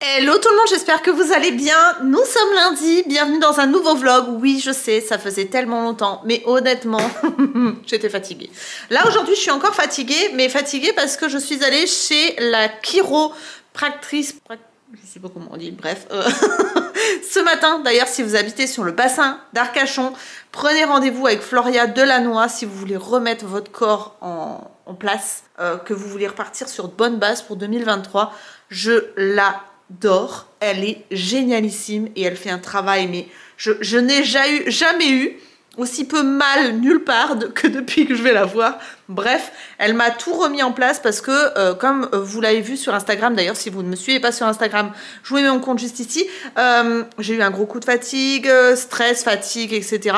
Hello tout le monde, j'espère que vous allez bien. Nous sommes lundi, bienvenue dans un nouveau vlog. Oui, je sais, ça faisait tellement longtemps, mais honnêtement, j'étais fatiguée. Là, aujourd'hui, je suis encore fatiguée, mais fatiguée parce que je suis allée chez la chiropractrice, je sais pas comment on dit, bref, ce matin. D'ailleurs, si vous habitez sur le bassin d'Arcachon, prenez rendez-vous avec Floria Delannoy si vous voulez remettre votre corps en place, que vous voulez repartir sur de bonnes bases pour 2023. Je l'adore, elle est génialissime et elle fait un travail, mais je n'ai jamais eu aussi peu mal nulle part que depuis que je vais la voir. Bref, elle m'a tout remis en place parce que, comme vous l'avez vu sur Instagram, d'ailleurs, si vous ne me suivez pas sur Instagram, je vous mets mon compte juste ici, j'ai eu un gros coup de fatigue, stress, fatigue, etc.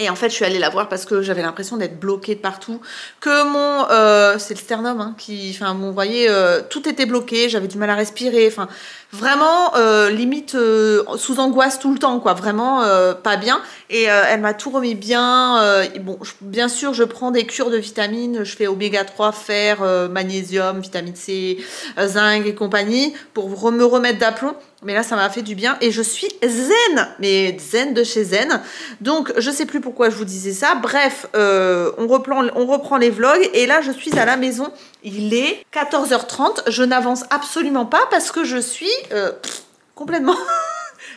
Et en fait, je suis allée la voir parce que j'avais l'impression d'être bloquée de partout, que mon, c'est le sternum, hein, enfin, vous voyez, tout était bloqué, j'avais du mal à respirer, enfin, vraiment, limite, sous angoisse tout le temps, quoi, vraiment, pas bien. Et elle m'a tout remis bien. Bon, bien sûr, je prends des cures de vitamines, je fais oméga 3, fer, magnésium, vitamine C, zinc et compagnie, pour me remettre d'aplomb. Mais là, ça m'a fait du bien et je suis zen, mais zen de chez zen. Donc, je sais plus pourquoi je vous disais ça. Bref, on reprend les vlogs et là, je suis à la maison. Il est 14h30. Je n'avance absolument pas parce que je suis complètement...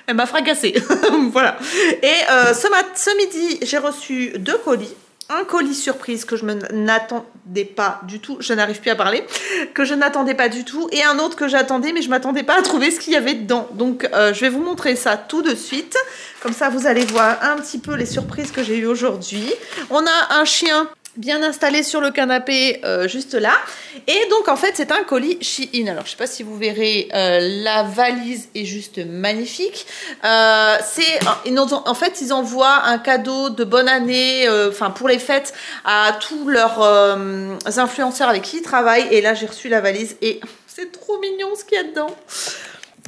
Elle m'a fracassée. Voilà. Et ce midi, j'ai reçu 2 colis. Un colis surprise que je n'attendais pas du tout, je n'arrive plus à parler, que je n'attendais pas du tout, et un autre que j'attendais, mais je m'attendais pas à trouver ce qu'il y avait dedans. Donc je vais vous montrer ça tout de suite, comme ça vous allez voir un petit peu les surprises que j'ai eues aujourd'hui. On a un chien bien installé sur le canapé juste là, et donc en fait c'est un colis Shein. Alors je sais pas si vous verrez, la valise est juste magnifique. En fait ils envoient un cadeau de bonne année, enfin pour les fêtes, à tous leurs influenceurs avec qui ils travaillent, et là j'ai reçu la valise et c'est trop mignon ce qu'il y a dedans.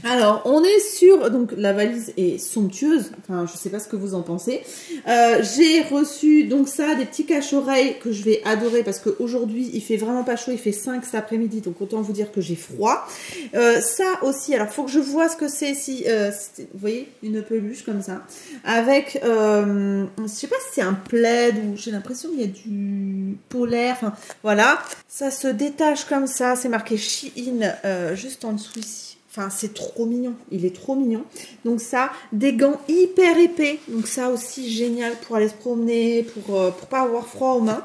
Alors, on est sur... Donc, la valise est somptueuse. Enfin, je sais pas ce que vous en pensez. J'ai reçu, donc ça, des petits cache-oreilles que je vais adorer parce qu'aujourd'hui, il fait vraiment pas chaud. Il fait 5 cet après-midi. Donc, autant vous dire que j'ai froid. Ça aussi, alors, faut que je vois ce que c'est. Si, vous voyez, une peluche comme ça. Avec, je sais pas si c'est un plaid ou j'ai l'impression qu'il y a du polaire. Enfin, voilà. Ça se détache comme ça. C'est marqué Shein juste en dessous ici. Enfin, c'est trop mignon. Il est trop mignon. Donc ça, des gants hyper épais. Donc ça aussi, génial pour aller se promener, pour pas avoir froid aux mains.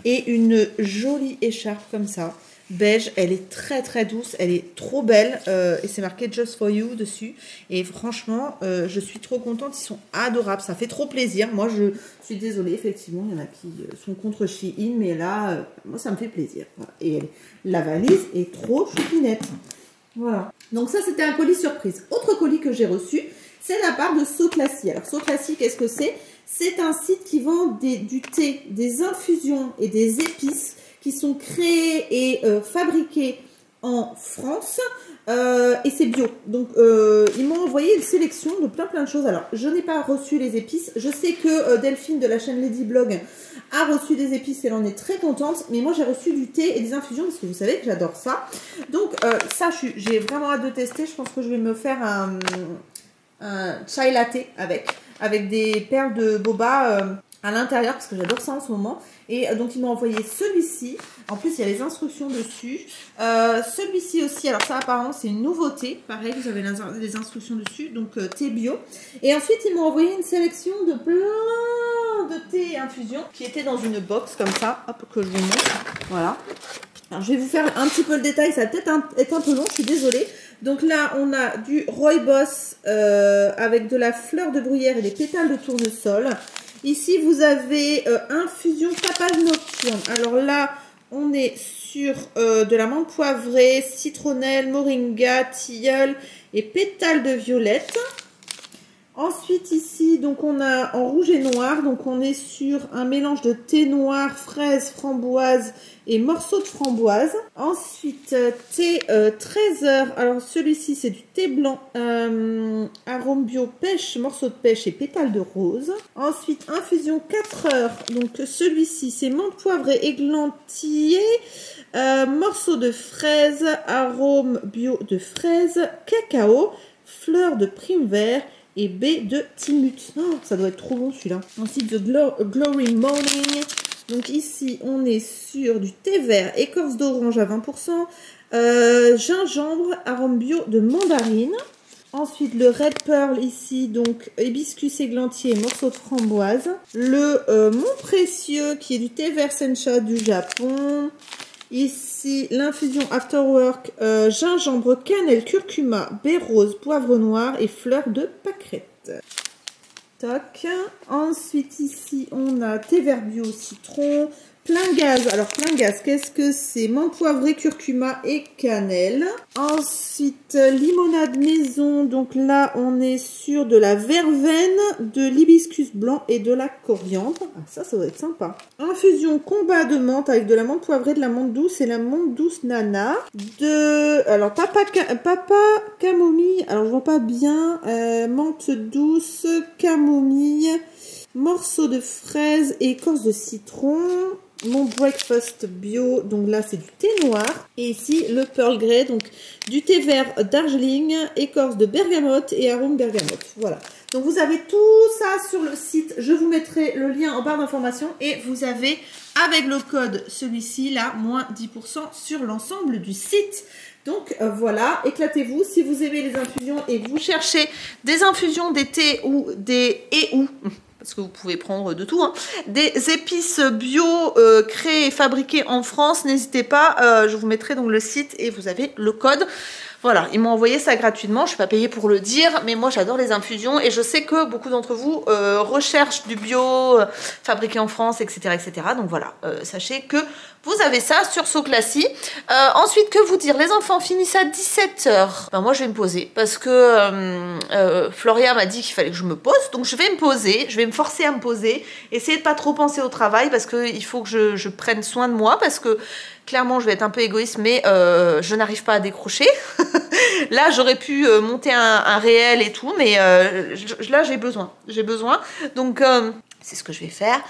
Et une jolie écharpe comme ça, beige. Elle est très très douce. Elle est trop belle. Et c'est marqué Just for You dessus. Et franchement, je suis trop contente. Ils sont adorables. Ça fait trop plaisir. Moi, je suis désolée. Effectivement, il y en a qui sont contre Shein. Mais là, moi, ça me fait plaisir. Voilà. Et la valise est trop choupinette. Voilà. Donc ça, c'était un colis surprise. Autre colis que j'ai reçu, c'est de la part de So Classy. Alors, So Classy, qu'est-ce que c'est? C'est un site qui vend du thé, des infusions et des épices qui sont créées et fabriquées en France. Et c'est bio. Donc, ils m'ont envoyé une sélection de plein de choses. Alors, je n'ai pas reçu les épices. Je sais que Delphine de la chaîne Lady Blog a reçu des épices et elle en est très contente. Mais moi, j'ai reçu du thé et des infusions parce que vous savez que j'adore ça. Donc, ça, j'ai vraiment hâte de tester. Je pense que je vais me faire un chai latte avec des perles de boba à l'intérieur parce que j'adore ça en ce moment. Et donc, ils m'ont envoyé celui-ci. En plus, il y a les instructions dessus. Celui-ci aussi, alors ça, apparemment, c'est une nouveauté. Pareil, vous avez les instructions dessus. Donc, thé bio. Et ensuite, ils m'ont envoyé une sélection de plein de thé et infusions qui étaient dans une box comme ça. Hop, que je vous montre. Voilà. Alors, je vais vous faire un petit peu le détail. Ça va peut-être être un peu long, je suis désolée. Donc là, on a du rooibos avec de la fleur de bruyère et des pétales de tournesol. Ici, vous avez infusion tapage nocturne. Alors là, on est sur de la menthe poivrée, citronnelle, moringa, tilleul et pétales de violette. Ensuite ici, donc on a en rouge et noir, donc on est sur un mélange de thé noir, fraise, framboise et morceaux de framboise. Ensuite, thé 13 heures, alors celui-ci c'est du thé blanc, arôme bio pêche, morceaux de pêche et pétales de rose. Ensuite, infusion 4 heures, donc celui-ci c'est menthe poivrée églantillée, morceaux de fraise, arôme bio de fraise, cacao, fleurs de prime vert et baie de timut. Oh, ça doit être trop bon celui-là. Ensuite, The Glory Morning. Donc ici, on est sur du thé vert, écorce d'orange à 20%, gingembre, arôme bio de mandarine. Ensuite, le Red Pearl ici, donc hibiscus églantier, morceau de framboise. Le Mont Précieux qui est du thé vert sencha du Japon. Ici, l'infusion Afterwork, gingembre, cannelle, curcuma, baie rose, poivre noir et fleurs de pâquerette. Toc. Ensuite, ici, on a thé vert bio citron. Plein gaz. Alors, plein gaz, qu'est-ce que c'est? Menthe poivrée, curcuma et cannelle. Ensuite, limonade maison. Donc là, on est sur de la verveine, de l'hibiscus blanc et de la coriandre. Ah, ça va être sympa. Infusion combat de menthe avec de la menthe poivrée, de la menthe douce et la menthe douce nana. Alors, papa camomille. Alors, je vois pas bien. Menthe douce, camomille, morceaux de fraise et écorce de citron. Mon breakfast bio, donc là c'est du thé noir. Et ici le Pearl Grey, donc du thé vert Darjeeling, écorce de bergamote et arôme bergamote. Voilà. Donc vous avez tout ça sur le site. Je vous mettrai le lien en barre d'information. Et vous avez avec le code celui-ci là, moins 10% sur l'ensemble du site. Donc voilà, éclatez-vous. Si vous aimez les infusions et que vous cherchez des infusions, des thés ou des parce que vous pouvez prendre de tout, hein, des épices bio créées et fabriquées en France, n'hésitez pas, je vous mettrai donc le site et vous avez le code. Voilà, ils m'ont envoyé ça gratuitement, je ne suis pas payée pour le dire, mais moi j'adore les infusions et je sais que beaucoup d'entre vous recherchent du bio fabriqué en France, etc. etc. Donc voilà, sachez que vous avez ça sur Soclassy. Ensuite, que vous dire, les enfants finissent à 17 h. Ben, moi je vais me poser parce que Floria m'a dit qu'il fallait que je me pose, donc je vais me poser, je vais me forcer à me poser, essayer de pas trop penser au travail parce qu'il faut que je prenne soin de moi parce que clairement, je vais être un peu égoïste, mais je n'arrive pas à décrocher. Là, j'aurais pu monter un réel et tout, mais là, j'ai besoin. Donc, c'est ce que je vais faire.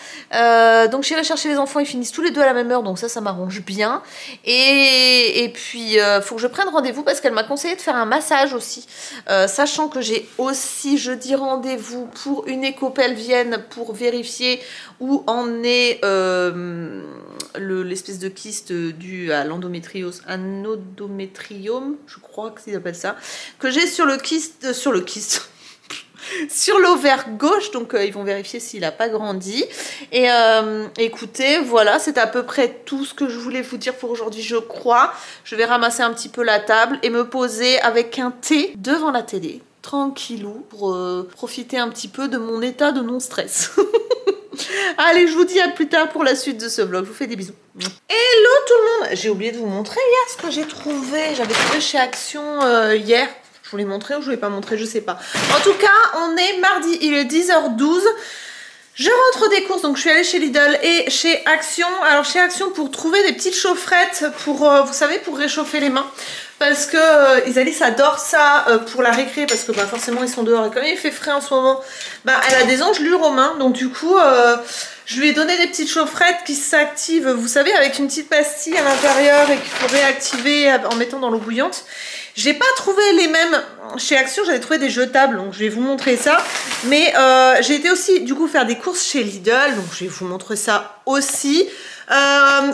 Donc, j'irai chercher les enfants. Ils finissent tous les deux à la même heure, donc ça m'arrange bien. Et puis, faut que je prenne rendez-vous parce qu'elle m'a conseillé de faire un massage aussi. Sachant que j'ai aussi jeudi rendez-vous pour une éco-pelvienne pour vérifier où en est l'espèce de kyste due à l'endométriose, un endométriome, je crois que qu'ils appellent ça, que j'ai sur le kyste, sur l'ovaire gauche, donc ils vont vérifier s'il n'a pas grandi. Et écoutez, voilà, c'est à peu près tout ce que je voulais vous dire pour aujourd'hui, je crois. Je vais ramasser un petit peu la table et me poser avec un thé devant la télé, tranquillou, pour profiter un petit peu de mon état de non-stress. Allez, je vous dis à plus tard pour la suite de ce vlog. Je vous fais des bisous. Hello tout le monde. J'ai oublié de vous montrer hier ce que j'ai trouvé. J'avais trouvé chez Action hier. Je vous l'ai montré ou je ne vous l'ai pas montré, je sais pas. En tout cas, on est mardi, il est 10 h 12. Je rentre des courses, donc je suis allée chez Lidl et chez Action. Alors chez Action pour trouver des petites chaufferettes pour, vous savez, pour réchauffer les mains. Parce que Isalis adore ça pour la récré, parce que bah, forcément ils sont dehors et comme il fait frais en ce moment, bah, elle a des engelures aux mains. Donc du coup, je lui ai donné des petites chaufferettes qui s'activent, vous savez, avec une petite pastille à l'intérieur et qu'il faut réactiver en mettant dans l'eau bouillante. J'ai pas trouvé les mêmes chez Action, j'avais trouvé des jetables, donc je vais vous montrer ça. Mais j'ai été aussi du coup faire des courses chez Lidl, donc je vais vous montrer ça aussi.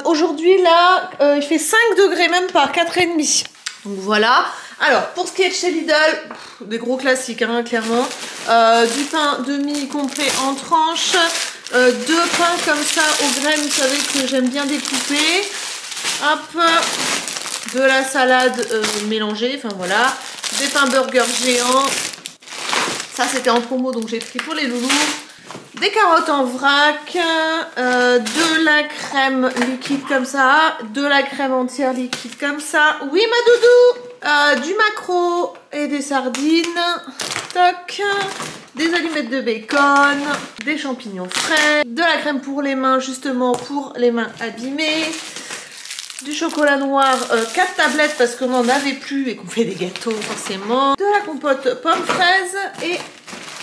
Aujourd'hui là, il fait 5 degrés même par 4,5. Donc voilà. Alors pour ce qui est de chez Lidl, des gros classiques hein, clairement. Du pain demi-complet en tranches. 2 pains comme ça aux graines, vous savez que j'aime bien découper. Hop. De la salade mélangée, enfin voilà. Des pains burgers géants. Ça c'était en promo donc j'ai pris pour les loulous. Des carottes en vrac, de la crème liquide comme ça, de la crème entière liquide comme ça. Oui ma doudou, du maquereau et des sardines. Toc. des allumettes de bacon, des champignons frais, de la crème pour les mains justement pour les mains abîmées, du chocolat noir, 4 tablettes parce qu'on n'en avait plus et qu'on fait des gâteaux forcément, de la compote pomme fraise et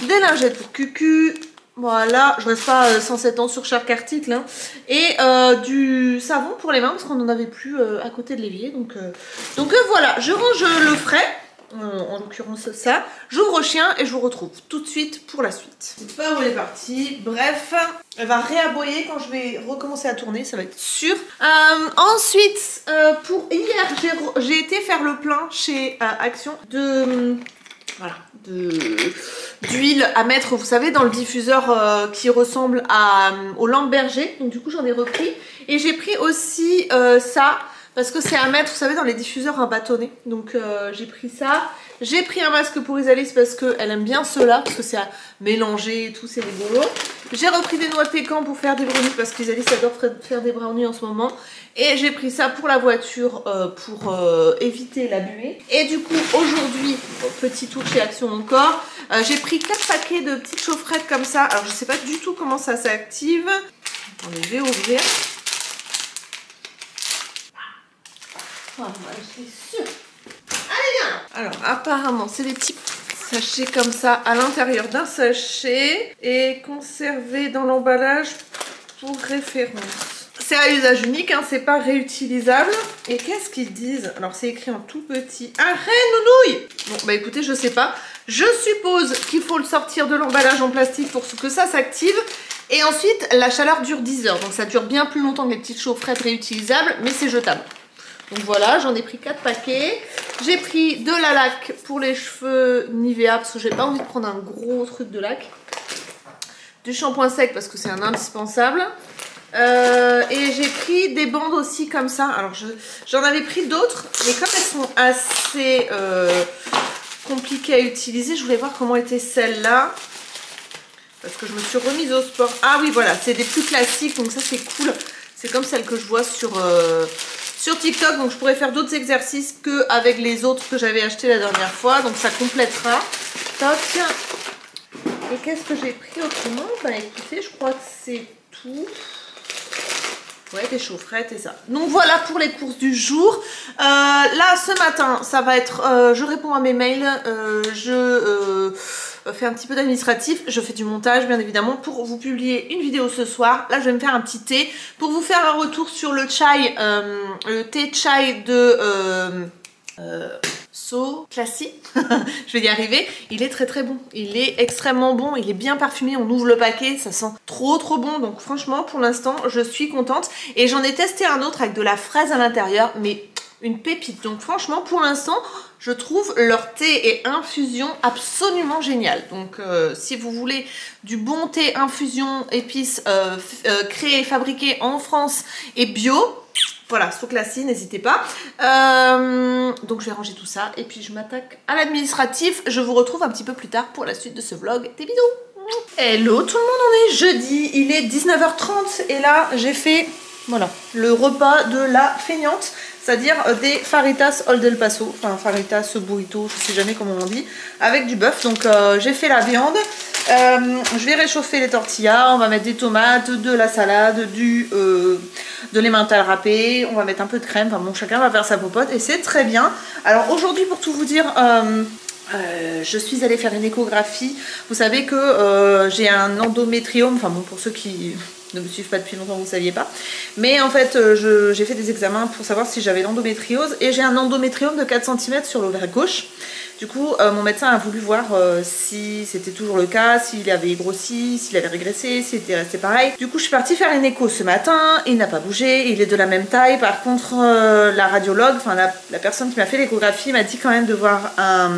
des lingettes pour Cucu. Voilà, je reste pas 107 ans sur chaque article, hein. Et du savon pour les mains parce qu'on n'en avait plus à côté de l'évier. Donc voilà, je range le frais, en l'occurrence ça. J'ouvre au chien et je vous retrouve tout de suite pour la suite. Je sais pas où elle est partie. Bref, elle va réaboyer quand je vais recommencer à tourner, ça va être sûr. Ensuite, pour hier, j'ai été faire le plein chez Action d'huile à mettre, vous savez, dans le diffuseur qui ressemble aux lampes berger. Donc du coup j'en ai repris et j'ai pris aussi ça parce que c'est à mettre, vous savez, dans les diffuseurs à bâtonnet. Donc j'ai pris ça. J'ai pris un masque pour Isalis parce qu'elle aime bien cela, parce que c'est à mélanger et tout, c'est rigolo. J'ai repris des noix de pécan pour faire des brownies parce qu'Isalis adore faire des brownies en ce moment. Et j'ai pris ça pour la voiture pour éviter la buée. Et du coup aujourd'hui, petit tour chez Action encore, j'ai pris 4 paquets de petites chaufferettes comme ça. Alors je sais pas du tout comment ça s'active. Attendez, je vais ouvrir. Oh, bah, je suis sûre. Allez, viens. Alors apparemment c'est des petits sachets comme ça à l'intérieur d'un sachet et conservés dans l'emballage pour référence. C'est à usage unique, hein, c'est pas réutilisable. Et qu'est-ce qu'ils disent? Alors c'est écrit en tout petit. Arrête, nounouille! Bon bah écoutez, je sais pas. Je suppose qu'il faut le sortir de l'emballage en plastique pour que ça s'active. Et ensuite, la chaleur dure 10 heures. Donc ça dure bien plus longtemps que les petites chaufferettes réutilisables, mais c'est jetable. Donc voilà, j'en ai pris 4 paquets. J'ai pris de la laque pour les cheveux Nivea parce que j'ai pas envie de prendre un gros truc de laque. Du shampoing sec parce que c'est un indispensable. Et j'ai pris des bandes aussi comme ça. Alors j'en avais pris d'autres, mais comme elles sont assez compliquées à utiliser, je voulais voir comment était celle-là. Parce que je me suis remise au sport. Ah oui, voilà, c'est des plus classiques, donc ça c'est cool. C'est comme celle que je vois sur TikTok, donc je pourrais faire d'autres exercices qu'avec les autres que j'avais acheté la dernière fois. Donc ça complétera. Toc. Et qu'est-ce que j'ai pris autrement? Bah écoutez, je crois que c'est tout. Ouais, des chaufferettes et ça. Donc voilà pour les courses du jour. Là, ce matin, ça va être... je réponds à mes mails, je fais un petit peu d'administratif, je fais du montage, bien évidemment, pour vous publier une vidéo ce soir. Là, je vais me faire un petit thé pour vous faire un retour sur le chai, le thé chai de... So Classy, je vais y arriver. Il est très très bon, il est extrêmement bon, il est bien parfumé, on ouvre le paquet, ça sent trop trop bon. Donc franchement pour l'instant je suis contente. Et j'en ai testé un autre avec de la fraise à l'intérieur, mais une pépite. Donc franchement pour l'instant je trouve leur thé et infusion absolument génial. Donc si vous voulez du bon thé infusion épices créé, fabriqué en France et bio, voilà, So Classy, n'hésitez pas. Donc je vais ranger tout ça et puis je m'attaque à l'administratif. Je vous retrouve un petit peu plus tard pour la suite de ce vlog. Des bisous. Hello tout le monde, on est jeudi, il est 19h30 et là j'ai fait, voilà, le repas de la feignante. C'est-à-dire des faritas Old El Paso, enfin faritas burrito, je sais jamais comment on dit, avec du bœuf. Donc j'ai fait la viande. Je vais réchauffer les tortillas, on va mettre des tomates, de la salade, de l'emmental râpé, on va mettre un peu de crème, enfin bon, chacun va faire sa popote et c'est très bien. Alors aujourd'hui, pour tout vous dire, je suis allée faire une échographie. Vous savez que j'ai un endométriome, enfin bon, pour ceux qui ne me suivent pas depuis longtemps, vous ne saviez pas. Mais en fait, j'ai fait des examens pour savoir si j'avais l'endométriose et j'ai un endométriome de 4 cm sur l'ovaire gauche. Du coup, mon médecin a voulu voir si c'était toujours le cas, s'il avait grossi, s'il avait régressé, s'il était resté pareil. Du coup, je suis partie faire une écho ce matin, il n'a pas bougé, il est de la même taille. Par contre, la radiologue, enfin la personne qui m'a fait l'échographie m'a dit quand même de voir un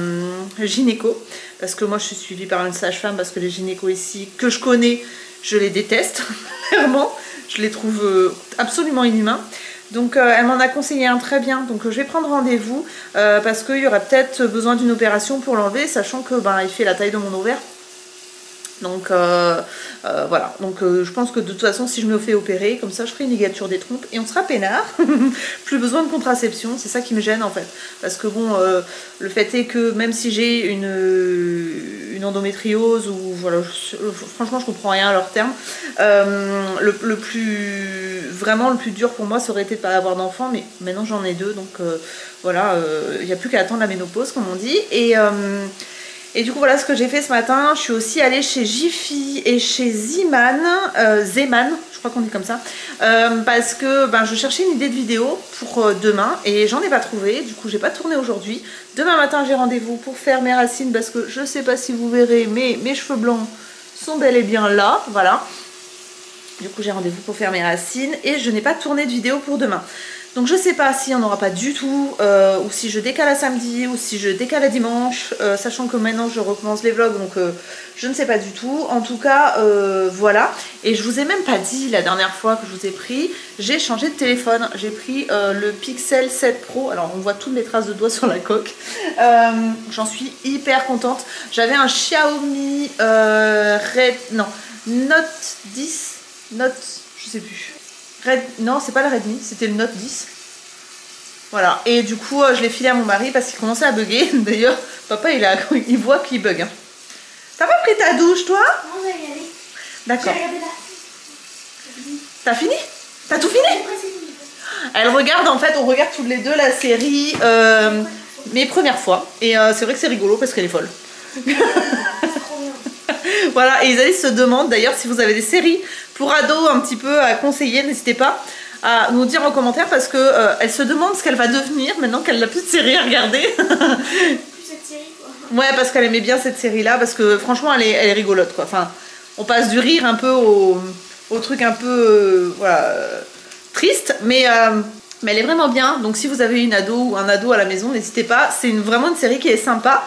gynéco. Parce que moi, je suis suivie par une sage-femme, parce que les gynécos ici, que je connais, je les déteste, clairement. Je les trouve absolument inhumains. Donc elle m'en a conseillé un très bien, donc je vais prendre rendez-vous parce qu'il y aurait peut-être besoin d'une opération pour l'enlever, sachant que il fait la taille de mon ovaire. Donc voilà, donc je pense que de toute façon si je me fais opérer, comme ça je ferai une ligature des trompes et on sera peinard. Plus besoin de contraception, c'est ça qui me gêne en fait. Parce que bon, le fait est que même si j'ai une endométriose ou voilà, franchement je comprends rien à leurs termes. Vraiment le plus dur pour moi ça aurait été de ne pas avoir d'enfant, mais maintenant j'en ai deux, donc voilà, il n'y a plus qu'à attendre la ménopause comme on dit. Et du coup voilà ce que j'ai fait ce matin. Je suis aussi allée chez Jiffy et chez Zeman, je crois qu'on dit comme ça, parce que je cherchais une idée de vidéo pour demain et j'en ai pas trouvé. Du coup j'ai pas tourné aujourd'hui. Demain matin j'ai rendez-vous pour faire mes racines parce que je sais pas si vous verrez mais mes cheveux blancs sont bel et bien là, voilà. Du coup j'ai rendez-vous pour faire mes racines et je n'ai pas tourné de vidéo pour demain. Donc je sais pas s'il n'y en aura pas du tout, ou si je décale à samedi, ou si je décale à dimanche, sachant que maintenant je recommence les vlogs, donc je ne sais pas du tout. En tout cas, voilà. Et je vous ai même pas dit la dernière fois que je vous ai pris, j'ai changé de téléphone. J'ai pris le Pixel 7 Pro. Alors on voit toutes les traces de doigts sur la coque. J'en suis hyper contente. J'avais un Xiaomi Note 10, je sais plus. Non, c'est pas le Redmi, c'était le Note 10. Voilà, et du coup, je l'ai filé à mon mari parce qu'il commençait à bugger. D'ailleurs, papa, il voit qu'il bug. Hein. T'as pas pris ta douche, toi? Non, je vais y aller. D'accord. J'ai regardé là. T'as fini? T'as tout fini? Elle regarde, en fait, on regarde toutes les deux la série mes premières fois. Et c'est vrai que c'est rigolo parce qu'elle est folle. Voilà, et Isalie se demande d'ailleurs si vous avez des séries pour ados un petit peu à conseiller, n'hésitez pas à nous dire en commentaire parce que elle se demande ce qu'elle va devenir maintenant qu'elle n'a plus de série à regarder. Plus cette série quoi. Ouais, parce qu'elle aimait bien cette série là, parce que franchement elle est rigolote quoi. Enfin, on passe du rire un peu au truc un peu voilà, triste, mais elle est vraiment bien. Donc si vous avez une ado ou un ado à la maison, n'hésitez pas, c'est vraiment une série qui est sympa.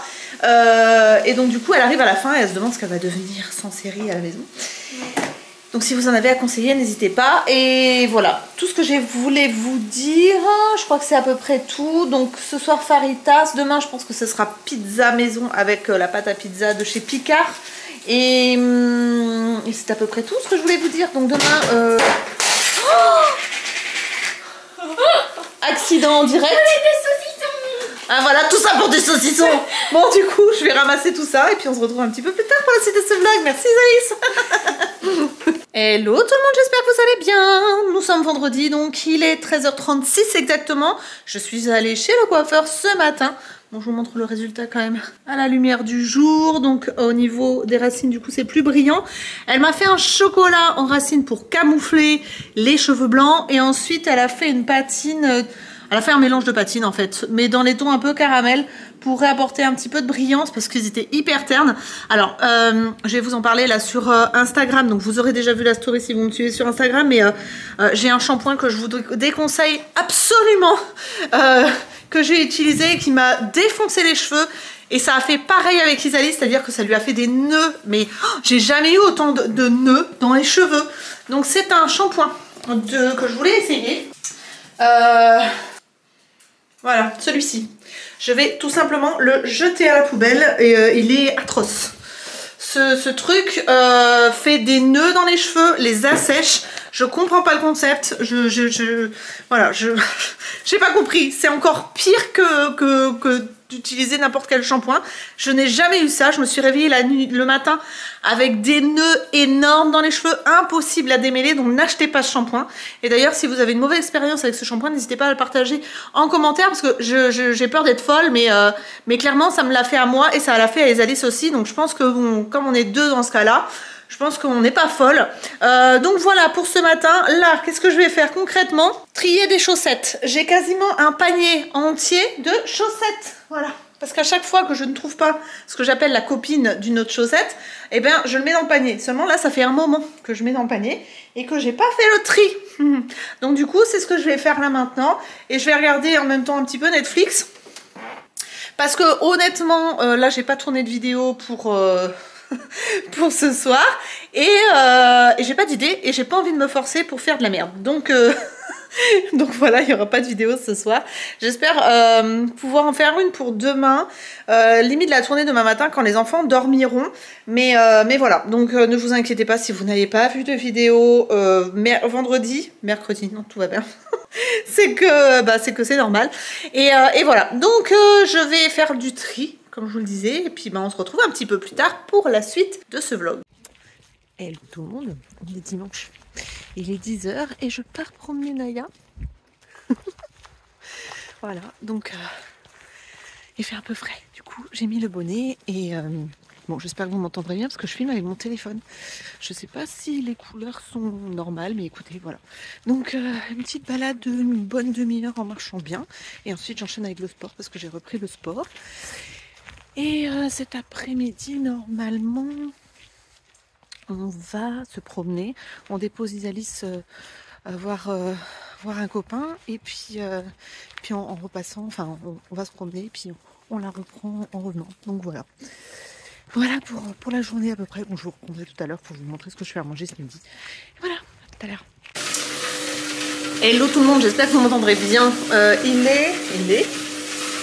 Et donc du coup elle arrive à la fin et elle se demande ce qu'elle va devenir sans série à la maison. Donc si vous en avez à conseiller, n'hésitez pas. Et voilà, tout ce que je voulais vous dire, je crois que c'est à peu près tout. Donc ce soir faritas, demain je pense que ce sera pizza maison avec la pâte à pizza de chez Picard. Et c'est à peu près tout ce que je voulais vous dire. Donc demain... accident en direct. Ah voilà, tout ça pour des saucissons. Bon du coup, je vais ramasser tout ça et puis on se retrouve un petit peu plus tard pour la suite de ce vlog. Merci Isaïs. Hello tout le monde, j'espère que vous allez bien. Nous sommes vendredi, donc il est 13h36 exactement. Je suis allée chez le coiffeur ce matin. Bon, je vous montre le résultat quand même à la lumière du jour. Donc au niveau des racines, du coup, c'est plus brillant. Elle m'a fait un chocolat en racines pour camoufler les cheveux blancs. Et ensuite, elle a fait une patine... Elle a fait un mélange de patine en fait, mais dans les tons un peu caramel pour réapporter un petit peu de brillance parce qu'ils étaient hyper ternes. Alors, je vais vous en parler là sur Instagram, donc vous aurez déjà vu la story si vous me suivez sur Instagram, mais j'ai un shampoing que je vous déconseille absolument, que j'ai utilisé et qui m'a défoncé les cheveux. Et ça a fait pareil avec Isalie, c'est-à-dire que ça lui a fait des nœuds, mais j'ai jamais eu autant de nœuds dans les cheveux. Donc c'est un shampoing que je voulais essayer. Voilà, celui-ci. Je vais tout simplement le jeter à la poubelle et il est atroce. Ce truc fait des nœuds dans les cheveux, les assèche. Je comprends pas le concept. Voilà, j'ai pas compris. C'est encore pire que d'utiliser n'importe quel shampoing. Je n'ai jamais eu ça. Je me suis réveillée le matin avec des nœuds énormes dans les cheveux, impossible à démêler, donc n'achetez pas ce shampoing. Et d'ailleurs, si vous avez une mauvaise expérience avec ce shampoing, n'hésitez pas à le partager en commentaire parce que j'ai peur d'être folle, mais clairement, ça me l'a fait à moi et ça l'a fait à Isalis aussi. Donc je pense que bon, comme on est deux dans ce cas-là, je pense qu'on n'est pas folle. Donc voilà pour ce matin. Là, qu'est-ce que je vais faire concrètement? Trier des chaussettes. J'ai quasiment un panier entier de chaussettes. Voilà. Parce qu'à chaque fois que je ne trouve pas ce que j'appelle la copine d'une autre chaussette, eh bien, je le mets dans le panier. Seulement là, ça fait un moment que je mets dans le panier et que j'ai pas fait le tri. Donc du coup, c'est ce que je vais faire là maintenant. Et je vais regarder en même temps un petit peu Netflix. Parce que honnêtement, là, j'ai pas tourné de vidéo pour ce soir. Et j'ai pas d'idée et j'ai pas envie de me forcer pour faire de la merde. Donc voilà, il n'y aura pas de vidéo ce soir. J'espère pouvoir en faire une pour demain, limite la tournée demain matin quand les enfants dormiront. Mais voilà, donc ne vous inquiétez pas si vous n'avez pas vu de vidéo mercredi, non tout va bien. c'est que c'est normal. Et voilà, donc je vais faire du tri comme je vous le disais. Et puis on se retrouve un petit peu plus tard pour la suite de ce vlog. Hello tout le monde, on est dimanche. Il est 10 h et je pars promener Naya. Voilà, donc il fait un peu frais. Du coup, j'ai mis le bonnet et bon, j'espère que vous m'entendrez bien parce que je filme avec mon téléphone. Je sais pas si les couleurs sont normales, mais écoutez, voilà. Donc une petite balade d'une bonne demi-heure en marchant bien. Et ensuite, j'enchaîne avec le sport parce que j'ai repris le sport. Et cet après-midi, normalement, on va se promener. On dépose Isalis voir un copain. Et puis en repassant, enfin, on va se promener. Et puis on la reprend en revenant. Donc voilà. Voilà pour la journée à peu près. Bon, je vous reprendrai tout à l'heure pour vous montrer ce que je fais à manger ce midi. Voilà, à tout à l'heure. Hello tout le monde, j'espère que vous m'entendrez bien. Il est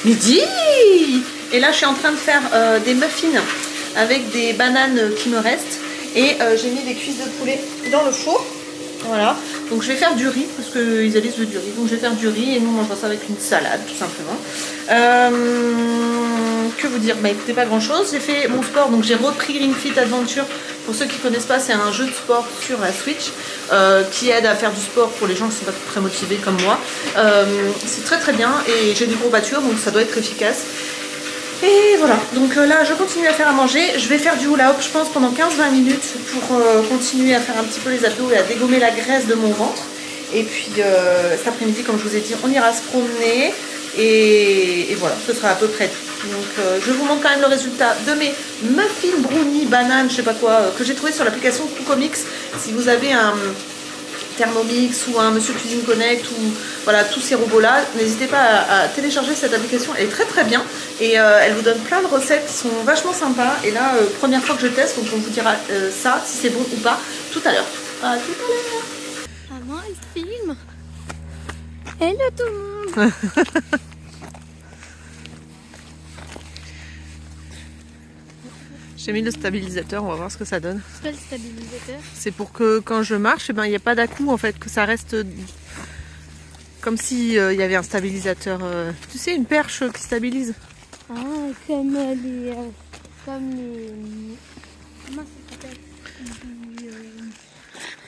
midi. Et là, je suis en train de faire des muffins avec des bananes qui me restent. Et j'ai mis des cuisses de poulet dans le four. Voilà. Donc je vais faire du riz parce que Isalis veut du riz. Donc je vais faire du riz et nous on mangera ça avec une salade tout simplement. Que vous dire? Bah écoutez, pas grand chose. J'ai fait mon sport, donc j'ai repris Ring Fit Adventure. Pour ceux qui ne connaissent pas, c'est un jeu de sport sur la Switch qui aide à faire du sport pour les gens qui ne sont pas très motivés comme moi. C'est très très bien et j'ai des courbatures donc ça doit être efficace. Et voilà, donc là je continue à faire à manger. Je vais faire du hula hop je pense pendant 15-20 minutes pour continuer à faire un petit peu les abdos et à dégommer la graisse de mon ventre. Et puis cet après-midi, comme je vous ai dit, on ira se promener et voilà, ce sera à peu près tout. Donc je vous montre quand même le résultat de mes muffins brownie banane, je sais pas quoi, que j'ai trouvé sur l'application Coocomix. Si vous avez un Thermomix ou un Monsieur Cuisine Connect ou voilà tous ces robots là, n'hésitez pas à télécharger cette application, elle est très très bien et elle vous donne plein de recettes qui sont vachement sympas. Et là première fois que je teste, donc on vous dira ça si c'est bon ou pas tout à l'heure. À tout à l'heure. Maman elle filme. Hello tout le monde. J'ai mis le stabilisateur, on va voir ce que ça donne. C'est quoi le stabilisateur? C'est pour que quand je marche, il n'y a pas d'à-coup en fait, que ça reste comme si il y avait un stabilisateur. Tu sais, une perche qui stabilise. Ah, comme les... Comment ça s'appelle?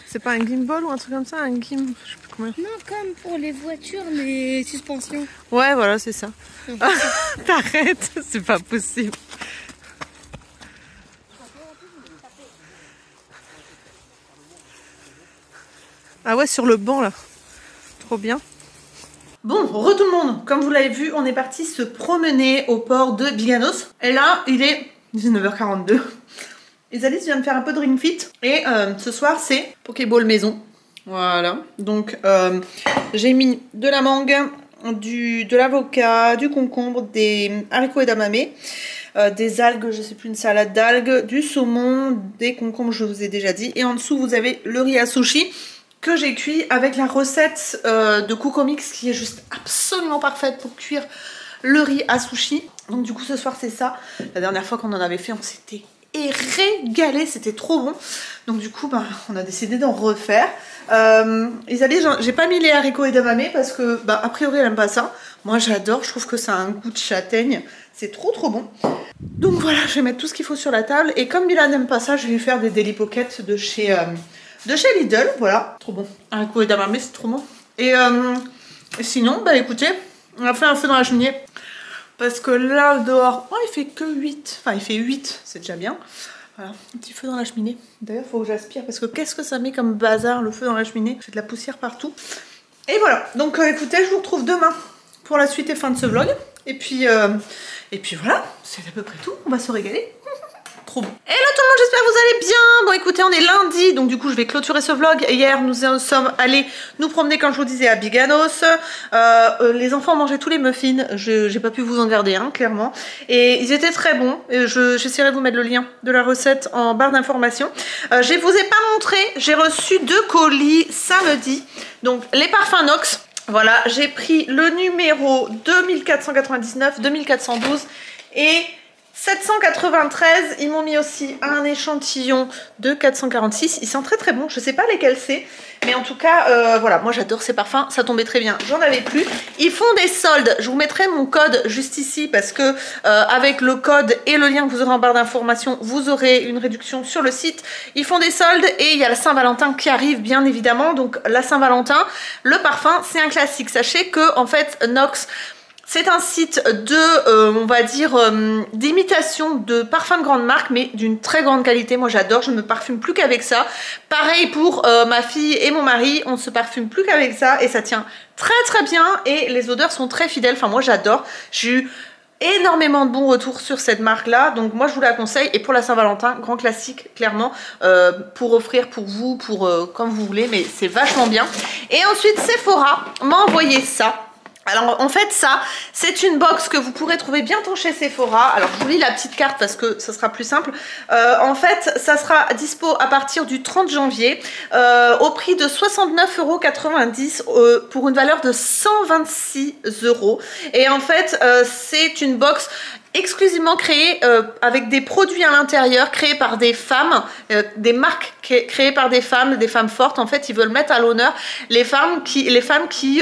C'est pas un gimbal ou un truc comme ça, un gim... Je sais plus comment. Non, comme pour les voitures, les suspensions. Ouais, voilà, c'est ça. T'arrêtes, c'est pas possible. Ah ouais, sur le banc là. Trop bien. Bon, re tout le monde. Comme vous l'avez vu, on est parti se promener au port de Biganos. Et là, il est 19h42. Isalis vient de faire un peu de Ring Fit. Et ce soir, c'est Pokéball maison. Voilà. Donc, j'ai mis de la mangue, de l'avocat, du concombre, des haricots edamame. Des algues, je sais plus, une salade d'algues, du saumon, des concombres, je vous ai déjà dit. Et en dessous, vous avez le riz à sushi que j'ai cuit avec la recette de Coocomix qui est juste absolument parfaite pour cuire le riz à sushi. Donc du coup ce soir c'est ça. La dernière fois qu'on en avait fait, on s'était régalé, c'était trop bon. Donc du coup on a décidé d'en refaire. Isalis, j'ai pas mis les haricots edamame parce que a priori elle aime pas ça. Moi j'adore, je trouve que ça a un goût de châtaigne. C'est trop trop bon. Donc voilà, je vais mettre tout ce qu'il faut sur la table. Et comme Mila n'aime pas ça, je vais lui faire des Deli Pockets de chez Lidl, voilà, trop bon. Haricots edamame, c'est trop bon. Et sinon, écoutez, on a fait un feu dans la cheminée. Parce que là, dehors, il fait que 8. Enfin, il fait 8, c'est déjà bien. Voilà, un petit feu dans la cheminée. D'ailleurs, il faut que j'aspire parce que qu'est-ce que ça met comme bazar, le feu dans la cheminée. J'ai de la poussière partout. Et voilà, donc écoutez, je vous retrouve demain pour la suite et fin de ce vlog. Et puis voilà, c'est à peu près tout. On va se régaler. Trop bon. Hello tout le monde, j'espère que vous allez bien. Bon écoutez, on est lundi, donc du coup je vais clôturer ce vlog. Hier nous sommes allés nous promener, comme je vous disais, à Biganos. Les enfants mangeaient tous les muffins. J'ai pas pu vous en garder un, clairement. Et ils étaient très bons. J'essaierai de vous mettre le lien de la recette en barre d'informations. Je vous ai pas montré, j'ai reçu 2 colis samedi. Donc les parfums Nox. Voilà, j'ai pris le numéro 2499, 2412 et 793. Ils m'ont mis aussi un échantillon de 446. Ils sont très très bons. Je sais pas lesquels c'est, mais en tout cas, voilà, moi j'adore ces parfums. Ça tombait très bien. J'en avais plus. Ils font des soldes. Je vous mettrai mon code juste ici parce que avec le code et le lien que vous aurez en barre d'informations, vous aurez une réduction sur le site. Ils font des soldes et il y a la Saint-Valentin qui arrive bien évidemment. Donc la Saint-Valentin, le parfum, c'est un classique. Sachez que en fait, Nox, c'est un site de, on va dire, d'imitation de parfums de grande marque, mais d'une très grande qualité. Moi, j'adore, je ne me parfume plus qu'avec ça. Pareil pour ma fille et mon mari, on ne se parfume plus qu'avec ça et ça tient très très bien et les odeurs sont très fidèles. Enfin, moi, j'adore. J'ai eu énormément de bons retours sur cette marque là, donc moi je vous la conseille. Et pour la Saint-Valentin, grand classique clairement, pour offrir pour vous, pour comme vous voulez, mais c'est vachement bien. Et ensuite Sephora m'a envoyé ça. Alors en fait ça, c'est une box que vous pourrez trouver bientôt chez Sephora. Alors je vous lis la petite carte parce que ça sera plus simple. En fait ça sera dispo à partir du 30 janvier au prix de 69,90 € pour une valeur de 126 €. Et en fait c'est une box exclusivement créée avec des produits à l'intérieur créés par des femmes, des marques créées par des femmes fortes. En fait, ils veulent mettre à l'honneur les femmes qui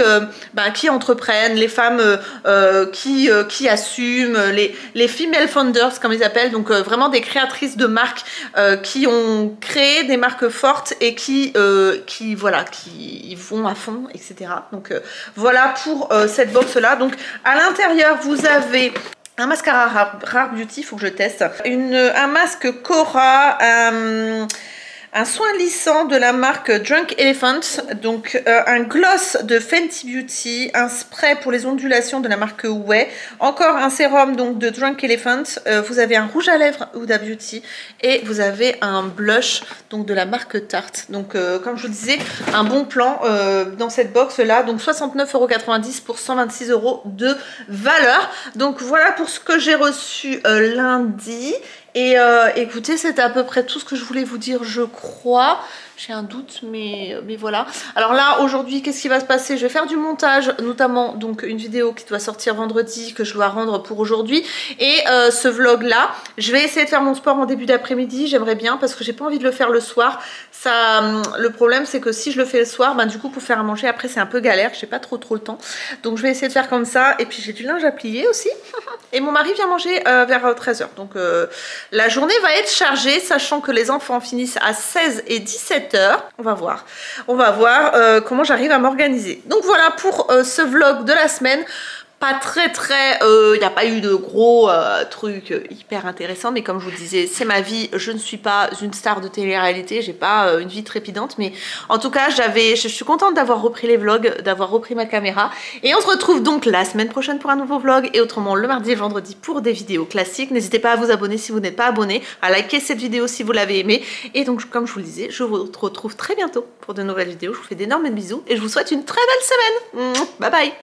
entreprennent, les femmes qui assument, les female founders comme ils appellent, donc vraiment des créatrices de marques qui ont créé des marques fortes et qui vont à fond, etc. Donc voilà pour cette box là. Donc à l'intérieur vous avez un mascara Rare Beauty, il faut que je teste. Un masque Cora, un soin lissant de la marque Drunk Elephant, donc un gloss de Fenty Beauty, un spray pour les ondulations de la marque Way, encore un sérum donc de Drunk Elephant, vous avez un rouge à lèvres Huda Beauty et vous avez un blush donc de la marque Tarte. Donc comme je vous disais, un bon plan dans cette box là, donc 69,90 € pour 126 € de valeur. Donc voilà pour ce que j'ai reçu lundi. Et écoutez, c'était à peu près tout ce que je voulais vous dire, je crois. J'ai un doute, mais voilà. Alors là, aujourd'hui, qu'est-ce qui va se passer? Je vais faire du montage, notamment donc une vidéo qui doit sortir vendredi, que je dois rendre pour aujourd'hui. Et ce vlog-là, je vais essayer de faire mon sport en début d'après-midi. J'aimerais bien, parce que j'ai pas envie de le faire le soir. Le problème, c'est que si je le fais le soir, du coup, pour faire à manger, après, c'est un peu galère. J'ai pas trop le temps. Donc, je vais essayer de faire comme ça. Et puis, j'ai du linge à plier aussi. Et mon mari vient manger vers 13 h. Donc, la journée va être chargée, sachant que les enfants finissent à 16 et 17 h. On va voir comment j'arrive à m'organiser. Donc voilà pour ce vlog de la semaine. Pas très, il n'y a pas eu de gros trucs hyper intéressants, mais comme je vous le disais, c'est ma vie. Je ne suis pas une star de télé-réalité, j'ai pas une vie trépidante, mais en tout cas, je suis contente d'avoir repris les vlogs, d'avoir repris ma caméra. Et on se retrouve donc la semaine prochaine pour un nouveau vlog, et autrement le mardi et le vendredi pour des vidéos classiques. N'hésitez pas à vous abonner si vous n'êtes pas abonné, à liker cette vidéo si vous l'avez aimée. Et donc, comme je vous le disais, je vous retrouve très bientôt pour de nouvelles vidéos. Je vous fais d'énormes bisous et je vous souhaite une très belle semaine. Bye bye.